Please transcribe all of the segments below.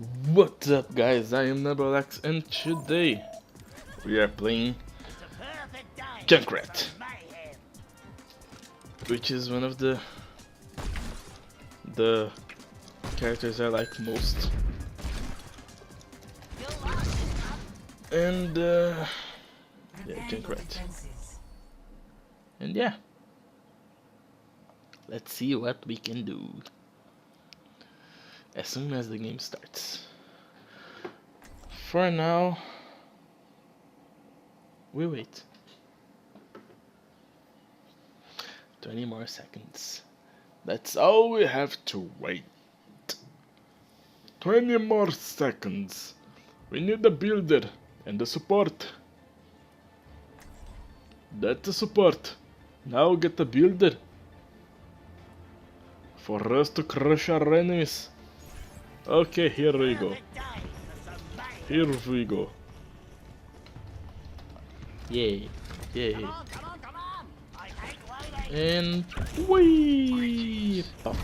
What's up, guys? I am NebelX, and today we are playing Junkrat, which is one of the characters I like most. And yeah, Junkrat. And yeah, let's see what we can do as soon as the game starts. For now, we wait. 20 more seconds. That's all we have to wait. 20 more seconds. We need the builder and the support. That's the support. Now get the builder for us to crush our enemies. Okay, here we go. Here we go. Yay, yay. And wee! Oh.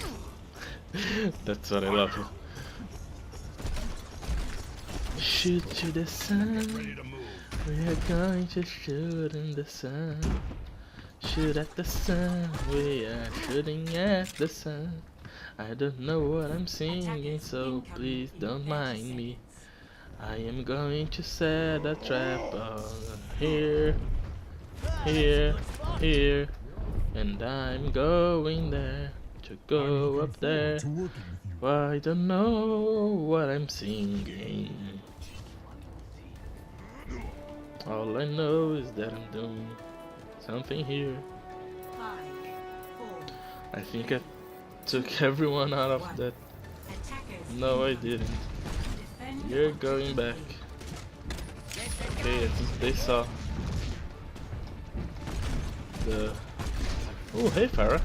That's what I love. Shoot to the sun. We are going to shoot in the sun. Shoot at the sun. We are shooting at the sun. I don't know what I'm singing, so please don't mind me. I am going to set a trap here, here, here. And I'm going there to go up there. I don't know what I'm singing. All I know is that I'm doing something here. I think I took everyone out of that. No, I didn't. You're going back. Okay, I think they saw the... Oh, hey, Farah.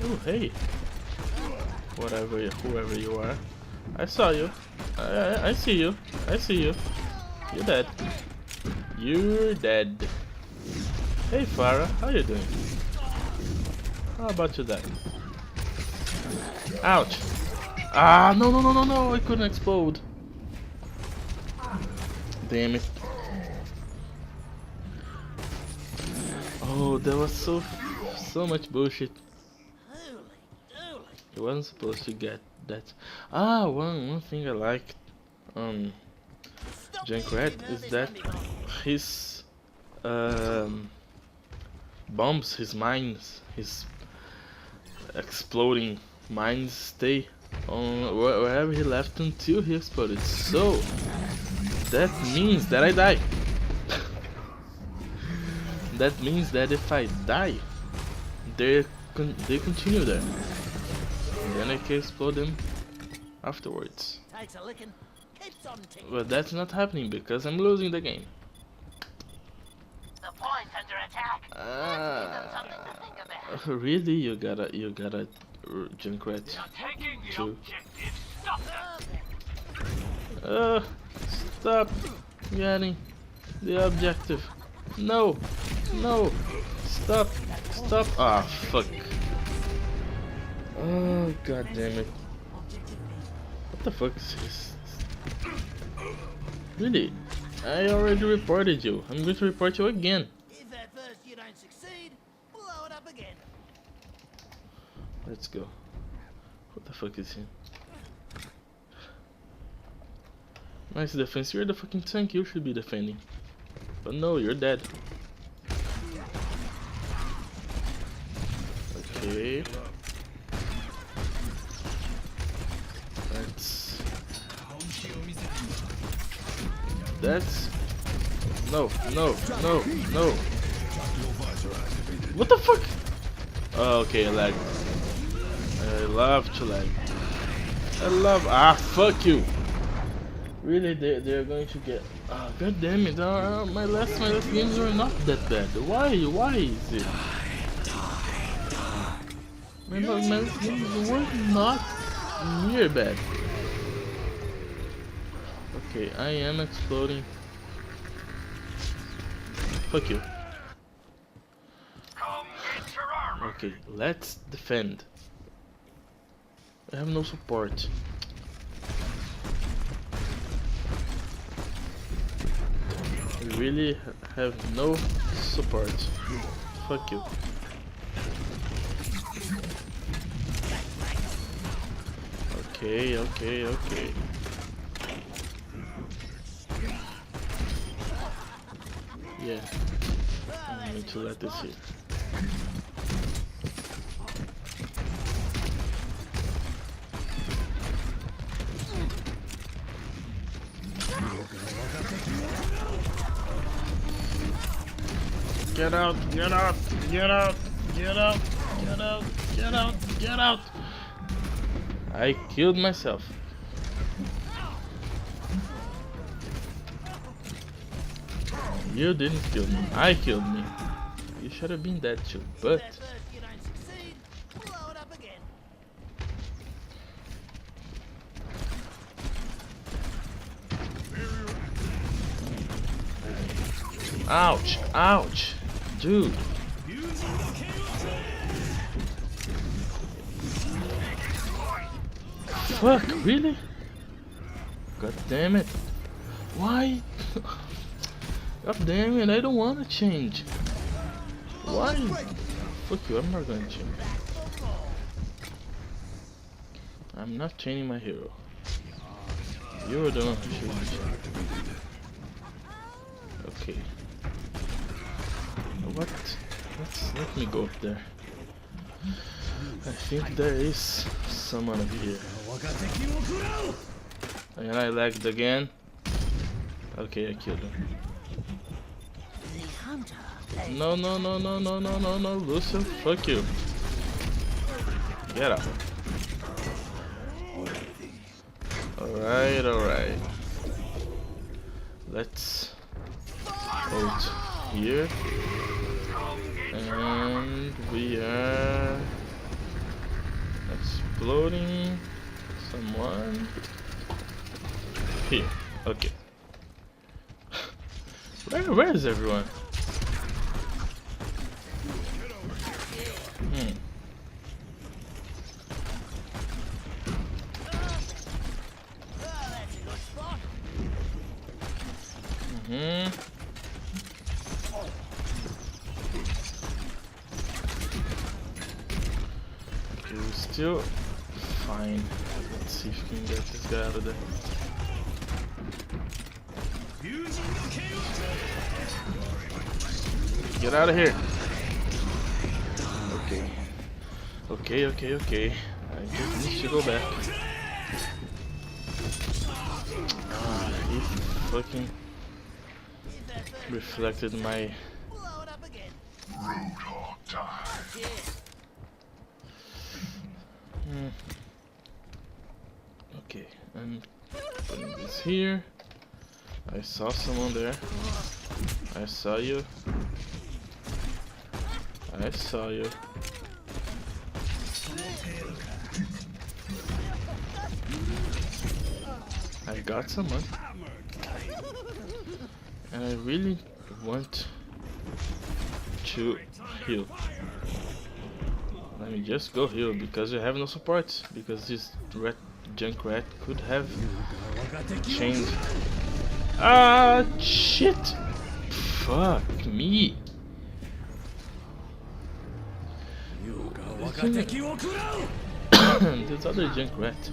Oh, hey. Whoever you are. I saw you. I see you. I see you. You're dead. You're dead. Hey, Farah. How you doing? How about you die? Ouch. Ah, no, no, no, no, no. I couldn't explode. Damn it. Oh, that was so much bullshit. He wasn't supposed to get that. Ah, one thing I liked on Junkrat is that his bombs, his mines, his exploding mines stay on wherever he left until he exploded. So that means that I die. That means that if I die, they continue there, and then I can explode them afterwards. But that's not happening because I'm losing the game. The point's under attack. Really? You gotta Junkrat too. Stop getting the objective. No, no, stop, stop. Ah, fuck. Oh, god damn it. What the fuck is this? Really? I already reported you. I'm going to report you again. If at first you don't succeed, blow it up again. Let's go. What the fuck is he? Nice defense. You're the fucking tank. You should be defending. But no, you're dead. Okay. That's no. What the fuck? Oh, okay, I lagged. I love to lag. Fuck you. Really, they're going to get. Ah, god damn it! My last games were not that bad. Why is it? My last games were not near bad. Okay, I am exploding. Fuck you. Okay, let's defend. I have no support. I really have no support. Fuck you. Okay, okay, okay. Yeah, I'm going to let this here. Get out, get out, get out, get out, get out, get out, get out. I killed myself. You didn't kill me, I killed me. You should have been dead too, but... If you don't succeed, blow it up again. Ouch, ouch, dude. Fuck, really? God damn it. Why? God damn it, I don't want to change. Why? Fuck you, I'm not gonna change. I'm not changing my hero. You're the one who should change. Okay. What? Let me go up there. I think there is someone over here. And I lagged again. Okay, I killed him. No, no, no, no, no, no, no, no, Lucio, fuck you. Get out. Alright, alright. Let's ult here. And we are exploding someone here. Okay. Where is everyone? Okay, we're still fine. Let's see if we can get this guy out of there. Get out of here. Okay. Okay, okay, okay. I just need to go back. Ah, he fucking reflected my... Blow it up again. Okay, I'm putting this here. I saw someone there. I saw you. I saw you. I got someone. And I really want to heal. Let me just go heal because we have no support. Because this junk rat could have changed. Ah, shit! Fuck me! This other junk rat.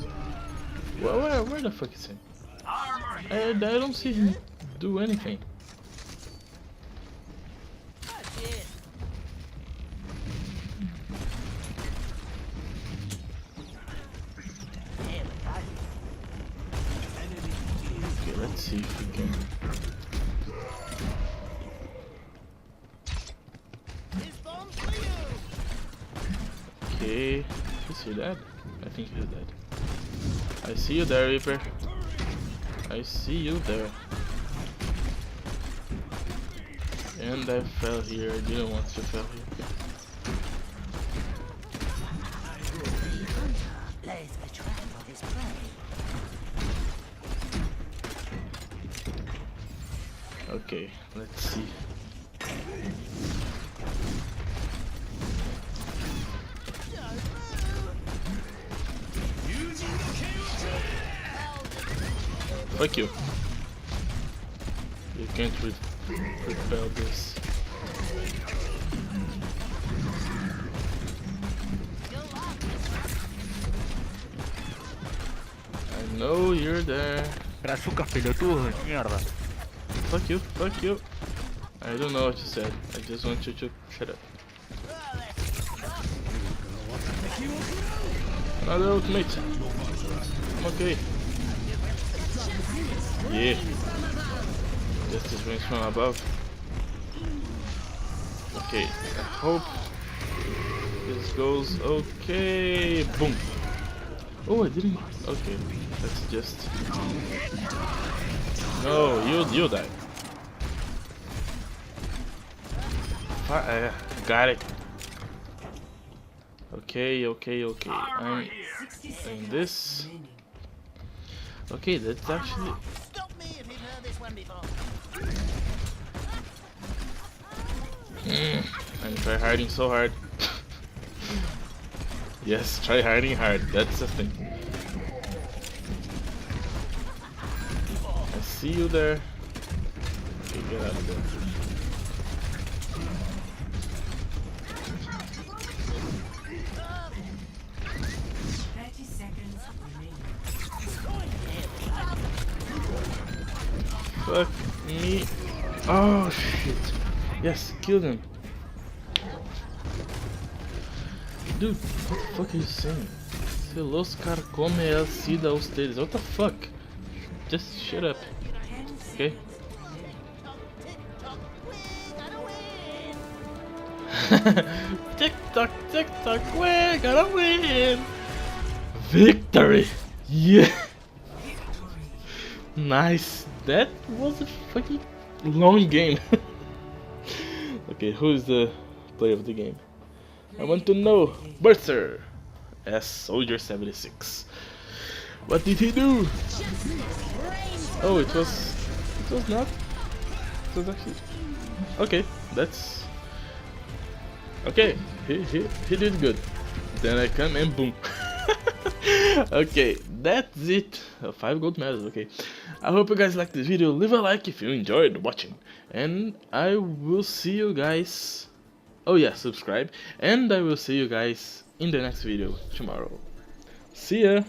Where the fuck is he? I don't see him do anything. Okay, let's see if we can. Okay, is he dead? I think he's dead. I see you there, Reaper. I see you there. And I fell here. I didn't want to fall here. Okay, let's see. Fuck you. You can't repel this. I know you're there. Brazucas pelotudos de mierda. Fuck you, fuck you. I don't know what you said. I just want you to shut up. Another ultimate. Okay. Yeah. Justice rings from above. Okay. I hope this goes okay. Boom. Oh, I didn't. Okay. Let's just. No, you die. Got it. Okay. I'm doing this. Okay, that's actually. Stop me if you've heard this one before. I'm try hiding so hard. Yes, try hiding hard. That's the thing. I see you there. Okay, get out of there. Fuck me. Oh shit. Yes, kill them. Dude, what the fuck are you saying? Se los carcome el sida a ustedes. What the fuck? Just shut up. Okay? Tick tock, we're gonna win! Victory! Yeah! Nice! That was a fucking long game. Okay, who is the player of the game? I want to know. Berther as Soldier 76. What did he do? Oh, it was not. It was actually. Okay, that's. Okay, he did good. Then I come and boom. Okay, that's it. 5 gold medals. Okay, I hope you guys liked this video. Leave a like if you enjoyed watching, and I will see you guys. Oh yeah, subscribe, and I will see you guys in the next video tomorrow. See ya.